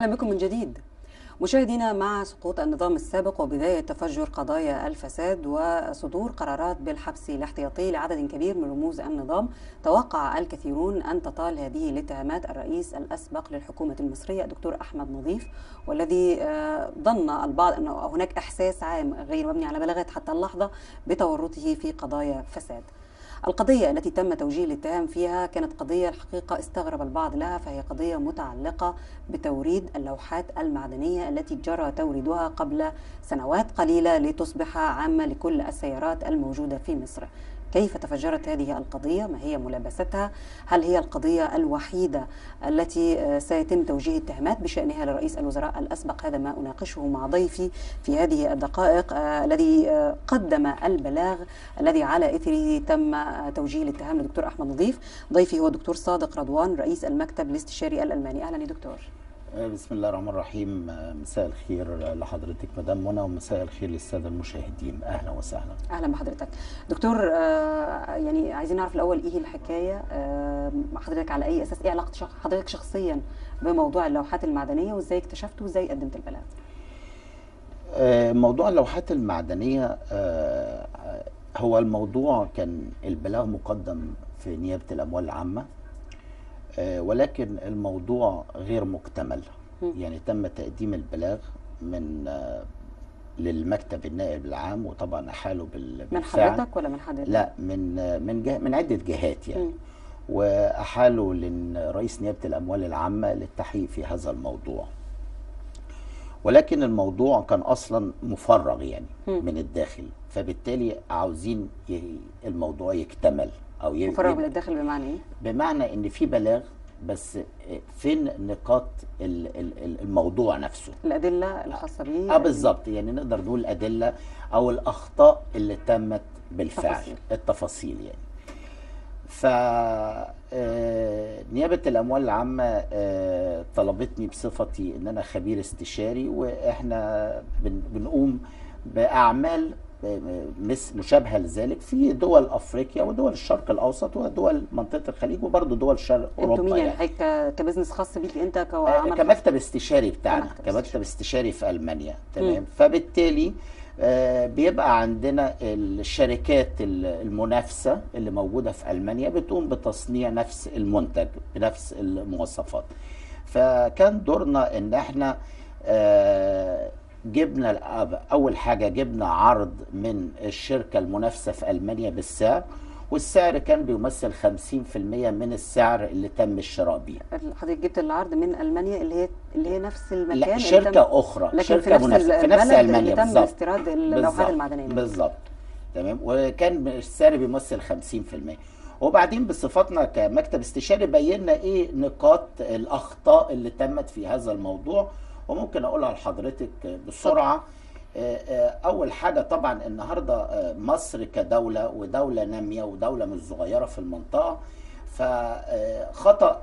أهلا بكم من جديد. مشاهدينا، مع سقوط النظام السابق وبداية تفجر قضايا الفساد وصدور قرارات بالحبس الاحتياطي لعدد كبير من رموز النظام، توقع الكثيرون أن تطال هذه الاتهامات الرئيس الأسبق للحكومة المصرية الدكتور أحمد نظيف، والذي ظن البعض أن هناك إحساس عام غير مبني على بلاغات حتى اللحظة بتورطه في قضايا فساد. القضية التي تم توجيه الاتهام فيها كانت قضية الحقيقة استغرب البعض لها، فهي قضية متعلقة بتوريد اللوحات المعدنية التي جرى توريدها قبل سنوات قليلة لتصبح عامة لكل السيارات الموجودة في مصر. كيف تفجرت هذه القضية؟ ما هي ملابستها؟ هل هي القضية الوحيدة التي سيتم توجيه اتهامات بشأنها لرئيس الوزراء الأسبق؟ هذا ما أناقشه مع ضيفي في هذه الدقائق، الذي قدم البلاغ الذي على إثره تم توجيه الاتهام لدكتور أحمد نظيف. ضيفي هو الدكتور صادق رضوان، رئيس المكتب الاستشاري الألماني. أهلا يا دكتور. بسم الله الرحمن الرحيم. مساء الخير لحضرتك مدام منى، ومساء الخير للساده المشاهدين. اهلا وسهلا. اهلا بحضرتك دكتور. يعني عايزين نعرف الاول ايه الحكايه، حضرتك على اي اساس، ايه علاقه حضرتك شخصيا بموضوع اللوحات المعدنيه، وازاي اكتشفته وازاي قدمت البلاغ؟ موضوع اللوحات المعدنيه، هو الموضوع كان البلاغ مقدم في نيابه الاموال العامه، ولكن الموضوع غير مكتمل. يعني تم تقديم البلاغ من للمكتب النائب العام، وطبعا احالوا بالفعل. من حضرتك ولا من حضرتك؟ لا، من عده جهات يعني. واحالوا لرئيس نيابه الاموال العامه للتحقيق في هذا الموضوع، ولكن الموضوع كان اصلا مفرغ يعني من الداخل، فبالتالي عاوزين الموضوع يكتمل او مفرغ من الداخل بمعنى ايه؟ بمعنى ان في بلاغ، بس فين نقاط الموضوع نفسه، الادله الخاصه به. بالظبط. يعني نقدر نقول الادله او الاخطاء اللي تمت بالفعل، التفاصيل يعني. ف نيابه الاموال العامه طلبتني بصفتي ان انا خبير استشاري، واحنا بنقوم باعمال مشابهه لذلك في دول افريقيا ودول الشرق الاوسط ودول منطقه الخليج وبرضه دول شرق اوروبا. انتوا مين يعني كبزنس خاص بيك انت كمكتب استشاري بتاعنا، كمكتب استشاري في المانيا، تمام. فبالتالي بيبقى عندنا الشركات المنافسه اللي موجوده في المانيا بتقوم بتصنيع نفس المنتج بنفس المواصفات. فكان دورنا ان احنا جبنا اول حاجه جبنا عرض من الشركه المنافسه في المانيا بالسعر، والسعر كان بيمثل 50% من السعر اللي تم الشراء بيه. حضرتك جبت العرض من المانيا اللي هي نفس المكان؟ لا، شركه اخرى، لكن شركه منافسه في نفس المانيا بالظبط، تم استيراد اللوحات المعدنيه بالظبط، تمام. وكان السعر بيمثل 50%. وبعدين بصفتنا كمكتب استشاري بينا ايه نقاط الاخطاء اللي تمت في هذا الموضوع، وممكن اقولها لحضرتك بسرعه. اول حاجه، طبعا النهارده مصر كدوله ودوله ناميه ودوله مش صغيره في المنطقه، فخطا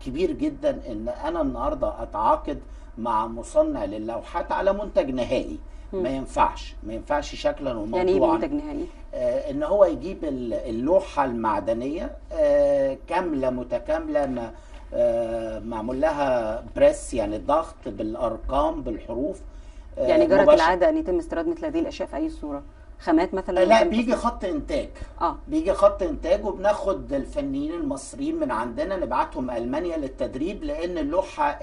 كبير جدا ان انا النهارده اتعاقد مع مصنع للوحات على منتج نهائي. ما ينفعش شكلا وموضوعا. يعني ايه منتج نهائي؟ ان هو يجيب اللوحه المعدنيه كامله متكامله، معمول لها بريس، يعني ضغط بالارقام بالحروف. يعني جرت العاده ان يتم استيراد مثل هذه الاشياء في اي صوره؟ خامات مثلا؟ لا، بيجي خط انتاج. بيجي خط انتاج، وبناخد الفنيين المصريين من عندنا نبعتهم المانيا للتدريب، لان لوحه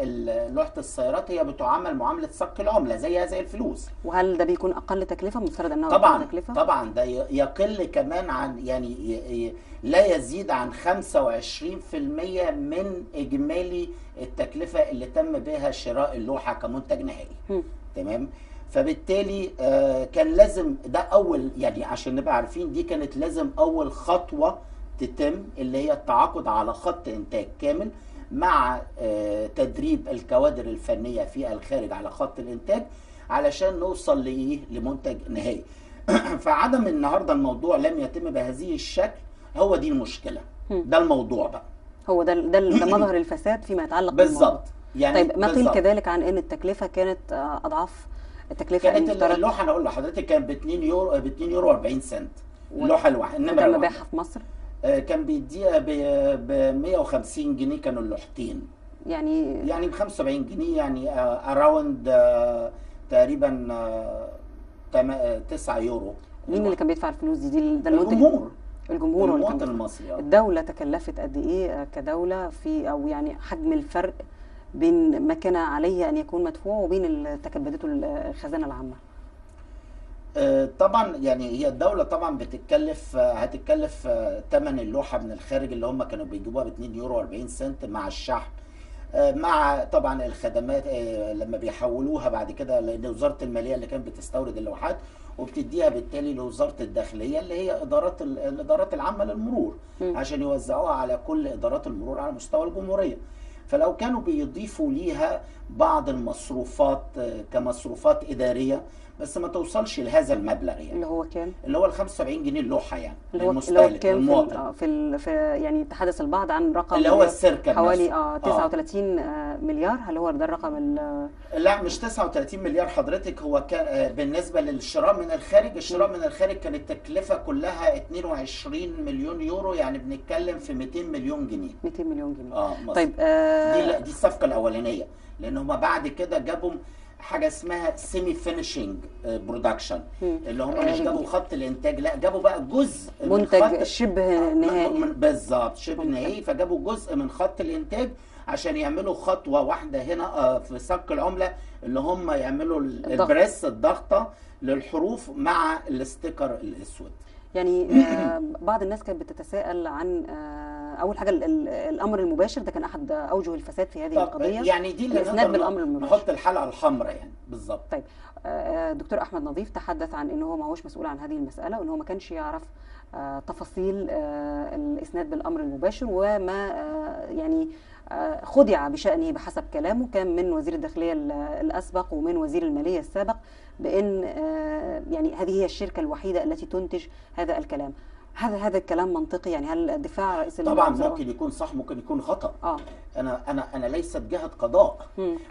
السيارات هي بتعامل معامله صك العمله زيها زي الفلوس. وهل ده بيكون اقل تكلفه؟ مفترض انه طبعا تكلفه؟ طبعا ده يقل كمان عن، يعني لا يزيد عن 25% من اجمالي التكلفه اللي تم بها شراء اللوحه كمنتج نهائي. تمام. فبالتالي كان لازم ده اول، يعني عشان نبقى عارفين، دي كانت لازم اول خطوه تتم، اللي هي التعاقد على خط انتاج كامل مع تدريب الكوادر الفنيه في الخارج على خط الانتاج، علشان نوصل لمنتج نهائي. فعدم النهارده الموضوع لم يتم بهذه الشكل، هو دي المشكله. ده الموضوع بقى، هو ده مظهر الفساد فيما يتعلق بالظبط. يعني طيب، ما قيل كذلك عن ان التكلفه كانت اضعاف التكلفه كانت اللوحه، انا اقول لحضرتك، كانت ب 2 يورو، ب 2 يورو 40 سنت اللوحه الواحده. انما تم بيعها في مصر كان بيديها ب 150 جنيه كانوا اللوحتين، يعني ب 75 جنيه، يعني اراوند تقريبا 9 يورو مين اللي كان بيدفع الفلوس دي؟ ده الجمهور، الجمهور هو اللي كان المواطن بيدفع. المصري. الدولة تكلفت قد ايه كدولة في، او يعني حجم الفرق بين ما كان عليه ان يكون مدفوع وبين اللي تكبدته الخزانة العامة؟ طبعا يعني هي الدولة طبعا هتتكلف ثمن اللوحة من الخارج اللي هم كانوا بيجيبوها ب 2 يورو 40 سنت مع الشحن، مع طبعا الخدمات لما بيحولوها بعد كده لان وزاره الماليه اللي كانت بتستورد اللوحات وبتديها بالتالي لوزاره الداخليه اللي هي الادارات العامه للمرور عشان يوزعوها على كل ادارات المرور على مستوى الجمهوريه. فلو كانوا بيضيفوا ليها بعض المصروفات كمصروفات اداريه بس ما توصلش لهذا المبلغ، يعني اللي هو كام؟ اللي هو ال 75 جنيه اللوحه، يعني اللي هو المستهلك كام المواطن. في يعني تحدث البعض عن رقم اللي هو السيركل حوالي 39 مليار. هل هو ده الرقم؟ لا مش 39 مليار حضرتك، هو كان بالنسبه للشراء من الخارج، الشراء من الخارج كانت التكلفه كلها 22 مليون يورو، يعني بنتكلم في 200 مليون جنيه. 200 مليون جنيه. مصر. طيب دي الصفقه الاولانيه، لان هم بعد كده جابوا حاجه اسمها سيمي فينيشنج برودكشن، اللي هم مش جابوا خط الانتاج، لا جابوا بقى جزء منتج شبه نهائي. بالظبط شبه نهائي، فجابوا جزء من خط الانتاج عشان يعملوا خطوه واحده هنا في صك العمله، اللي هم يعملوا البريس الضغطه للحروف مع الاستيكر الاسود. يعني بعض الناس كانت بتتساءل عن اول حاجه الامر المباشر ده كان احد اوجه الفساد في هذه القضيه، يعني دي اللي الاسناد بالامر المباشر، نحط الحلقه الحمراء يعني بالظبط. طيب دكتور احمد نظيف تحدث عن ان هو ما هوش مسؤول عن هذه المساله، وان هو ما كانش يعرف تفاصيل الاسناد بالامر المباشر، وما يعني خدع بشأنه بحسب كلامه كان من وزير الداخلية الأسبق ومن وزير المالية السابق بأن يعني هذه هي الشركة الوحيدة التي تنتج هذا الكلام. هذا الكلام منطقي؟ يعني هل دفاع رئيس طبعا ممكن يكون صح ممكن يكون خطأ. أنا ليست جهة قضاء،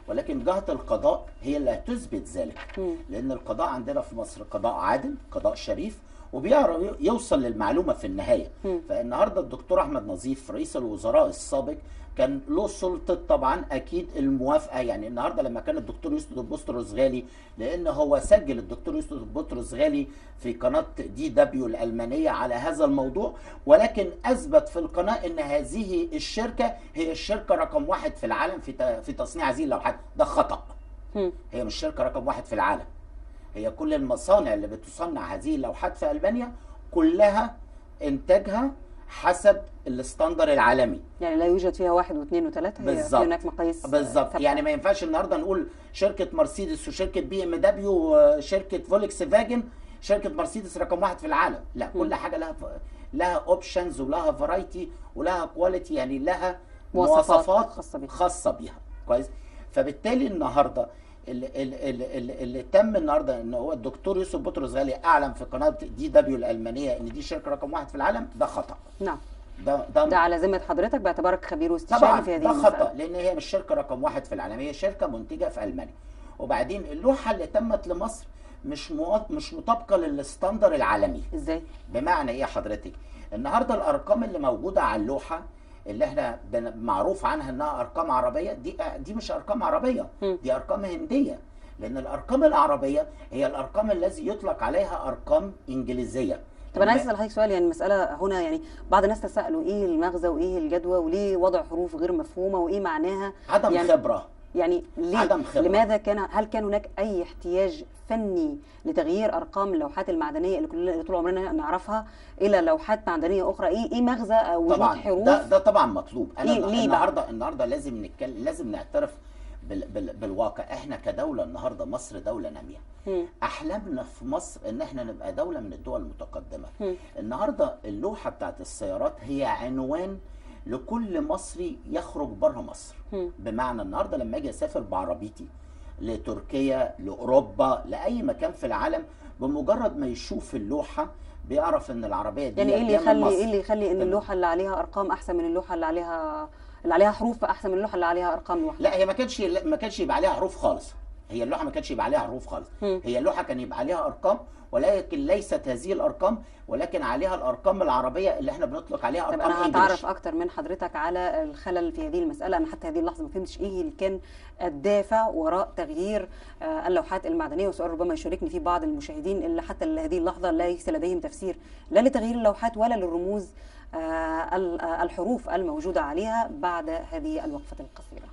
ولكن جهة القضاء هي اللي هتثبت ذلك، لأن القضاء عندنا في مصر قضاء عادل، قضاء شريف، وبيعرف يوصل للمعلومة في النهاية. فالنهارده الدكتور أحمد نظيف رئيس الوزراء السابق كان له سلطة طبعا أكيد الموافقة، يعني النهارده لما كان الدكتور يوسف بطرس غالي، لأن هو سجل الدكتور يوسف بطرس غالي في قناة DW الألمانية على هذا الموضوع، ولكن أثبت في القناة أن هذه الشركة هي الشركة رقم 1 في العالم في تصنيع هذه اللوحات. ده خطأ. هي مش شركة رقم 1 في العالم، هي كل المصانع اللي بتصنع هذه اللوحات في ألمانيا كلها إنتاجها حسب الستاندر العالمي، يعني لا يوجد فيها 1 و2 و3، هي هناك مقاييس بالظبط. يعني ما ينفعش النهارده نقول شركه مرسيدس وشركه BMW وشركه فولكس فاجن شركه مرسيدس رقم 1 في العالم، لا كل حاجه لها اوبشنز ولها فرايتي ولها كواليتي، يعني لها مواصفات خاصه بيها كويس. فبالتالي النهارده اللي تم النهارده ان هو الدكتور يوسف بطرس غالي اعلن في قناه DW الالمانيه ان دي شركه رقم 1 في العالم، ده خطا. نعم. ده على ذمه حضرتك باعتبارك خبير واستشاري في هذه المسألة. ده خطا، لان هي مش شركه رقم 1 في العالم، هي شركه منتجه في المانيا. وبعدين اللوحه اللي تمت لمصر مش مطابقه للستاندر العالمي. ازاي؟ بمعنى ايه حضرتك؟ النهارده الارقام اللي موجوده على اللوحه اللي احنا معروف عنها انها ارقام عربيه، دي مش ارقام عربيه، دي ارقام هنديه، لان الارقام العربيه هي الارقام التي يطلق عليها ارقام انجليزيه. طب انا عايز اسال حضرتك سؤال، يعني المساله هنا يعني بعض الناس تسالوا ايه المغزى وايه الجدوى وليه وضع حروف غير مفهومه وايه معناها؟ عدم خبره. يعني ليه؟ عدم خبرة. لماذا هل كان هناك اي احتياج فني لتغيير ارقام اللوحات المعدنيه اللي طول عمرنا نعرفها الى لوحات معدنيه اخرى؟ ايه مغزى وجود طبعا حروف؟ ده طبعا مطلوب. انا ليه النهارده لازم نتكلم، لازم نعترف بالواقع. احنا كدوله النهارده مصر دوله ناميه. احلامنا في مصر ان احنا نبقى دوله من الدول المتقدمه. النهارده اللوحه بتاعت السيارات هي عنوان لكل مصري يخرج بره مصر. بمعنى النهارده لما اجي اسافر بعربيتي لتركيا لاوروبا لاي مكان في العالم، بمجرد ما يشوف اللوحه بيعرف ان العربيه دي يعني ايه اللي يخلي ان اللوحه اللي عليها ارقام احسن من اللوحه اللي عليها حروف احسن من اللوحه اللي عليها ارقام لوحدها؟ لا هي ما كانش يبقى عليها حروف خالص. هي اللوحه ما كانش يبقى عليها حروف خالص، مم. هي اللوحه كان يبقى عليها ارقام، ولكن ليست هذه الارقام، ولكن عليها الارقام العربيه اللي احنا بنطلق عليها طب ارقام انا انجلش. هتعرف اكتر من حضرتك على الخلل في هذه المساله. انا حتى هذه اللحظه ما فهمتش ايه اللي كان الدافع وراء تغيير اللوحات المعدنيه، وسؤال ربما يشاركني فيه بعض المشاهدين اللي حتى لهذه اللحظه ليس لديهم تفسير لا لتغيير اللوحات ولا للرموز الحروف الموجوده عليها بعد هذه الوقفه القصيره.